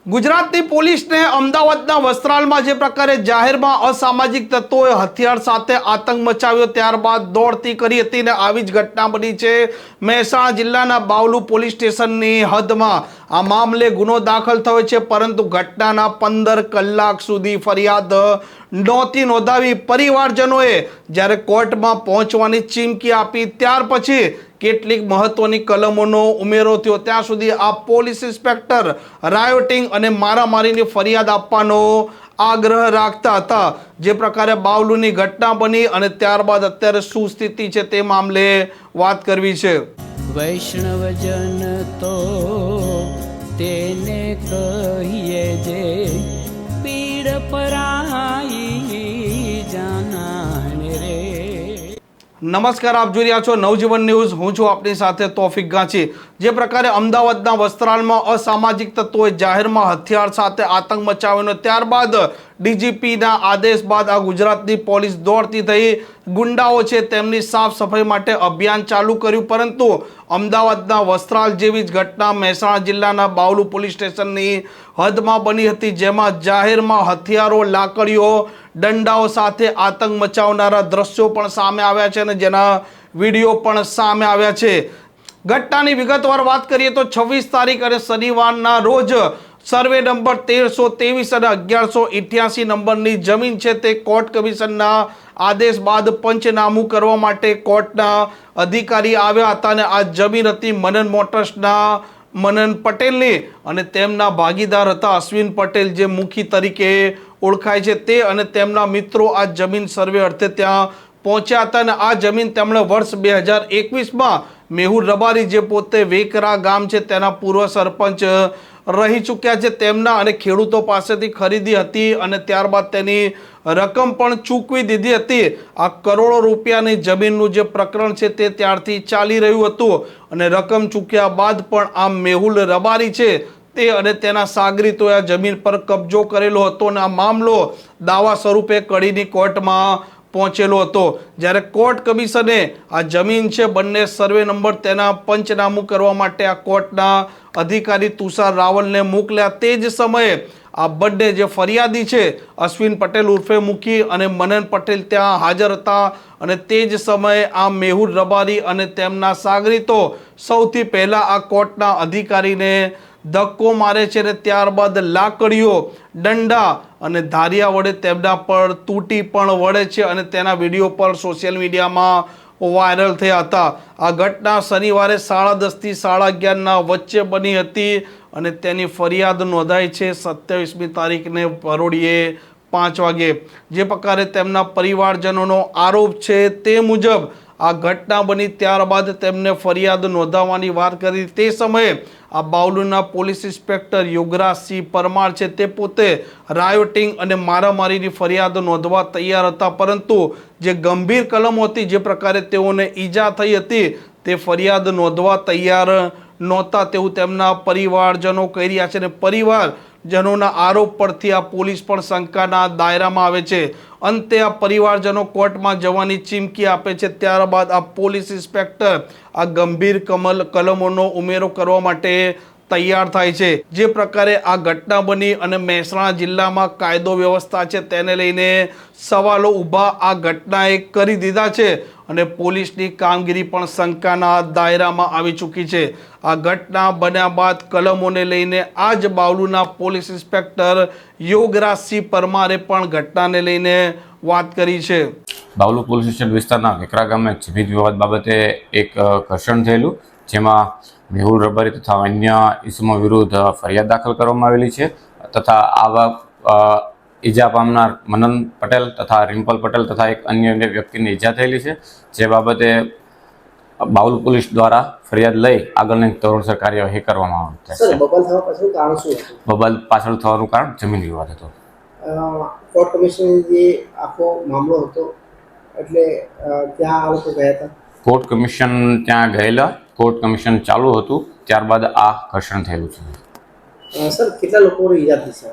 ગુજરાતની પોલીસને અમદાવાદના વસ્ત્રાલમાં જે પ્રકારે જાહેરમાં અસામાજિક તત્વોએ હથિયાર સાથે આતંક મચાવ્યો ત્યારબાદ દોડતી કરી હતી ને આવી જ ઘટના બની છે મહેસાણા જિલ્લાના બાવલુ પોલીસ સ્ટેશનની હદમાં। આ મામલે ગુનો દાખલ થયો છે, પરંતુ ઘટનાના 15 કલાક સુધી ફરિયાદ નહોતી નોંધાવી। પરિવારજનોએ જ્યારે કોર્ટમાં પહોંચવાની ચીમકી આપી ત્યાર પછી કેટલીક મહત્વની કલમોનો ઉમેરો થયો। ત્યાં સુધી આ પોલીસ ઇન્સ્પેક્ટર રાયોટિંગ અને મારામારીની ફરિયાદ આપવાનો આગ્રહ રાખતા હતા। જે પ્રકારે બાવલુની ઘટના બની અને ત્યારબાદ અત્યારે શું સ્થિતિ છે તે મામલે વાત કરવી છે। વૈષ્ણવજન તો તેને કહીએ જે પીડ પરાઈ જાનાને રે। નમસ્કાર, આપ જોઈ રહ્યા છો નવજીવન ન્યૂઝ। હું છું આપની સાથે તોફિક ગાંચી। જે પ્રકારે અમદાવાદના વસ્ત્રાલમાં અસામાજિક તત્વોએ જાહેરમાં હથિયાર સાથે આતંક મચાવ્યો ત્યારબાદ ડીજીપીના આદેશ બાદ આ ગુજરાતની પોલીસ દોડતી થઈ ગુંડાઓ છે તેમની સાફ સફાઈ માટે અભિયાન ચાલુ કર્યું, પરંતુ અમદાવાદના વસ્ત્રાલ જેવી જ ઘટના મહેસાણા જિલ્લાના બાવલુ પોલીસ સ્ટેશનની હદમાં બની હતી, જેમાં જાહેરમાં હથિયારો, લાકડીઓ, દંડાઓ સાથે આતંક મચાવનારા દ્રશ્યો પણ સામે આવ્યા છે અને જેના વિડીયો પણ સામે આવ્યા છે। ઘટનાની વિગતવાર વાત કરીએ તો 26 તારીખ અને શનિવારના રોજ સર્વે નંબર 1323 અને 1188 નંબરની જમીન છે તે કોર્ટ કમિશનના આદેશ બાદ પંચનામું કરવા માટે કોર્ટના અધિકારી આવ્યા હતા અને આ જમીન હતી મનન મોટર્સના મનન પટેલની અને તેમના ભાગીદાર હતા અશ્વિન પટેલ, જે મુખી તરીકે ઓળખાય છે તે, અને તેમના મિત્રો આ જમીન સર્વે અર્થે ત્યાં પહોંચ્યા હતા અને આ જમીન તેમણે વર્ષ 2021માં મેહુલ રબારી, જે પોતે વેકરા ગામ છે તેના પૂર્વ સરપંચ રહી ચૂક્યા છે, તેમના અને ખેડૂતો પાસેથી ખરીદી હતી અને ત્યારબાદ તેની રકમ પણ ચૂકવી દીધી હતી। આ કરોડો રૂપિયાની જમીનનું જે પ્રકરણ છે તે ત્યારથી ચાલી રહ્યું હતું અને રકમ ચૂક્યા બાદ પણ આ મેહુલ રબારી છે તે અને તેના સાગરીતોએ આ જમીન પર કબજો કરેલો હતો અને આ મામલો દાવા સ્વરૂપે કડીની કોર્ટમાં પહોંચેલો હતો। જ્યારે કોર્ટ કમિશને આ જમીન છે બંને સર્વે નંબર તેના પંચનામું કરવા માટે આ કોર્ટના અધિકારી તુષાર રાવલને મોકલ્યા। તે જ સમયે આ બંને જે ફરિયાદી છે અશ્વિન પટેલ ઉર્ફે મુખી અને મનન પટેલ ત્યાં હાજર હતા અને તે જ સમયે આ મેહુલ રબારી અને તેમના સાગરીતો સૌથી પહેલા આ કોર્ટના અધિકારીને ધક્કો મારે છે અને ત્યારબાદ લાકડીઓ, દંડા અને ધારિયા વડે તેમના પર તૂટી પણ વળે છે અને તેના વિડીયો પર સોશિયલ મીડિયામાં વાયરલ થયા હતા। આ ઘટના શનિવારે 10:30 થી 11:30 વચ્ચે બની હતી અને તેની ફરિયાદ નોંધાઈ છે 27મી તારીખને પરોઢિયે 5 વાગે। જે પ્રકારે તેમના પરિવારજનોનો આરોપ છે તે મુજબ આ ઘટના બની ત્યારબાદ તેમને ફરિયાદ નોંધાવવાની વાત કરી તે સમયે આ બાવલુના પોલીસ ઇન્સ્પેક્ટર યોગરાજસિંહ પરમાર છે તે પોતે રાયોટિંગ અને મારામારીની ફરિયાદ નોંધવા તૈયાર હતા, પરંતુ જે ગંભીર કલમો હતી, જે પ્રકારે તેઓને ઈજા થઈ હતી, તે ફરિયાદ નોંધવા તૈયાર નહોતા તેવું તેમના પરિવારજનો કહી રહ્યા છે અને પરિવારજનોના આરોપ પરથી આ પોલીસ પણ શંકાના દાયરામાં આવે છે। અંતે આ પરિવારજનો કોર્ટમાં જવાની ચીમકી આપે છે, ત્યારબાદ આ પોલીસ ઇન્સ્પેક્ટર આ ગંભીર કલમોનો ઉમેરો કરવા માટે તૈયાર થાય છે। જે પ્રકારે આ ઘટના બની અને મહેસાણા જિલ્લામાં કાયદો વ્યવસ્થા છે તેને લઈને સવાલો ઊભા આ ઘટનાએ કરી દીધા છે અને પોલીસની કામગીરી પણ શંકાના દાયરામાં આવી ચૂકી છે। આ ઘટના બન્યા બાદ કલમોને લઈને આજ બાવલુના પોલીસ ઇન્સ્પેક્ટર યોગરાજસિંહ પરમારે પણ ઘટનાને લઈને વાત કરી છે। બાવલુ પોલીસ સ્ટેશન વિસ્તારના વેકરા ગામે જમીન વિવાદ બાબતે એક ઘર્ષણ થયેલું, જેમાં મેહુલ રબારી તથા અન્ય ઇસમો વિરુદ્ધ ફરિયાદ દાખલ કરવામાં આવેલી છે તથા આવા ઈજા પામનાર મનન પટેલ તથા રિમ્પલ પટેલ તથા એક અન્ય વ્યક્તિને ઈજા થયેલી છે, જે બાબતે બાવલુ પોલીસ દ્વારા ફરિયાદ લઈ આગળની ધોરણસર કાર્યવાહી કરવામાં આવશે। બબાલ પાછળ થવાનું કારણ જમીન વિવાદ હતો। કોર્ટ કમિશન જે આખો મામલો હતો એટલે ત્યાં આ લોકો ગયા હતા? કોર્ટ કમિશન ત્યાં ગયેલા, કોર્ટ કમિશન ચાલુ હતું ત્યારબાદ આ ઘર્ષણ થયેલું છે। સર, કેટલા લોકોને ઈજા થઈ છે?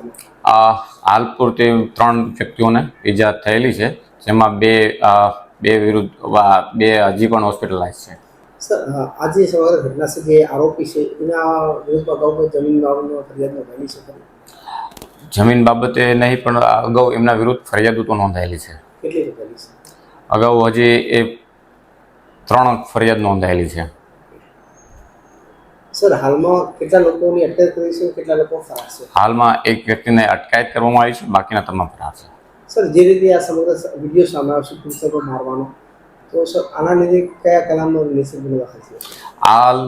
હાલ પૂરતી 3 વ્યક્તિઓને ઈજા થયેલી છે, જેમાં બે હજી પણ હોસ્પિટલાઇઝ છે। સર આજે સમગ્ર ઘટના છે જે આરોપી છે એના વિરુદ્ધમાં અગાઉ કોઈ જમીન બાબતનો ફરિયાદ નોંધાયેલી છે ખરી? જમીન બાબતે નહીં, પણ અગાઉ એમના વિરુદ્ધ ફરિયાદો તો નોંધાયેલી છે. કેટલી નોંધાયેલી છે? અગાઉ હજી એ 3 ફરિયાદ નોંધાયેલી છે. સર હાલમાં કેટલા લોકોની અટક કરી છે, કેટલા લોકો ફરાર છે? હાલમાં એક વ્યક્તિને અટકાયત કરવામાં આવી છે, બાકીના તમામ ફરાર છે. સર જે રીતે આ સમગ્ર વિડીયો સામે આવશે પુરુષો મારવાનો, તો સર આના લીધે કયા કલમનો રિલેશન બનવા છે? હાલ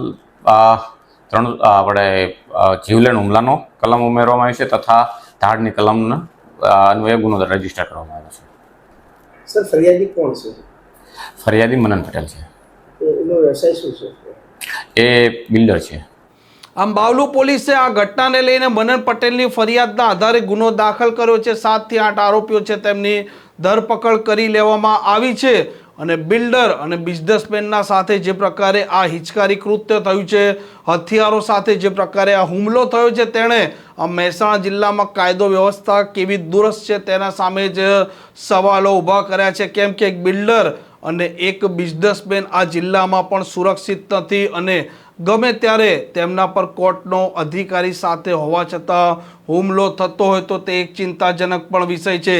3 આપણે જીવલેણ હુમલાનો કલમ ઉમેરવામાં આવી છે તથા ધાડની કલમનો અન્વયે ગુનો રજીસ્ટર કરવામાં આવ્યો છે. સર ફરિયાદી કોણ છે? ફરિયાદી મનન પટેલ છે. એનો વ્યવસાય શું છે? એ બિલ્ડર છે. આમ બાવલુ પોલીસે આ ઘટનાને લઈને મનન પટેલની ફરિયાદના આધારે ગુનો દાખલ કર્યો છે. 7 થી 8 આરોપીઓ છે તેમની ધરપકડ કરી લેવામાં આવી છે. અને બિલ્ડર અને બિઝનેસમેનના સાથે જે પ્રકારે આ હિચકારી કૃત્ય થયું છે, હથિયારો સાથે જે પ્રકારે આ હુમલો થયો છે, તેણે આ મહેસાણા જિલ્લામાં કાયદો વ્યવસ્થા કેવી દુરસ્ત છે તેના સામે જ સવાલો ઊભા કર્યા છે. કેમ કે એક બિલ્ડર અને એક બિઝનેસમેન આ જિલ્લામાં પણ સુરક્ષિત નથી અને ગમે ત્યારે તેમના પર કોર્ટનો અધિકારી સાથે હોવા છતાં હુમલો થતો હોય તો તે એક ચિંતાજનક પણ વિષય છે.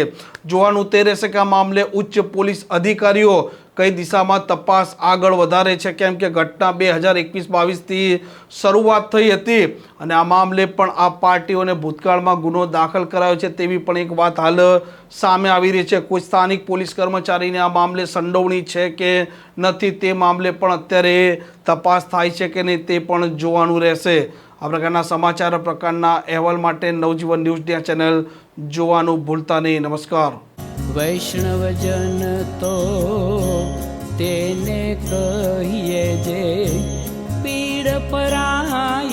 જોવાનું તે રહેશે કે આ મામલે ઉચ્ચ પોલીસ અધિકારીઓ કઈ દિશામાં તપાસ આગળ વધારે છે. કેમ કે ઘટના 2021-22થી શરૂઆત થઈ હતી અને આ મામલે પણ આ પાર્ટીઓને ભૂતકાળમાં ગુનો દાખલ કરાયો છે તેવી પણ એક વાત હાલ સામે આવી રહી છે. કોઈ સ્થાનિક પોલીસ કર્મચારીને આ મામલે સંડોવણી છે કે નથી તે મામલે પણ અત્યારે તપાસ થાય છે કે નહીં તે પણ જોવાનું રહેશે. આ પ્રકારના સમાચાર, પ્રકારના અહેવાલ માટે નવજીવન ન્યૂઝની આ ચેનલ જોવાનું ભૂલતા નહીં. નમસ્કાર. વૈષ્ણવજન તો તેને કહીએ જે પીડ પરાઈ.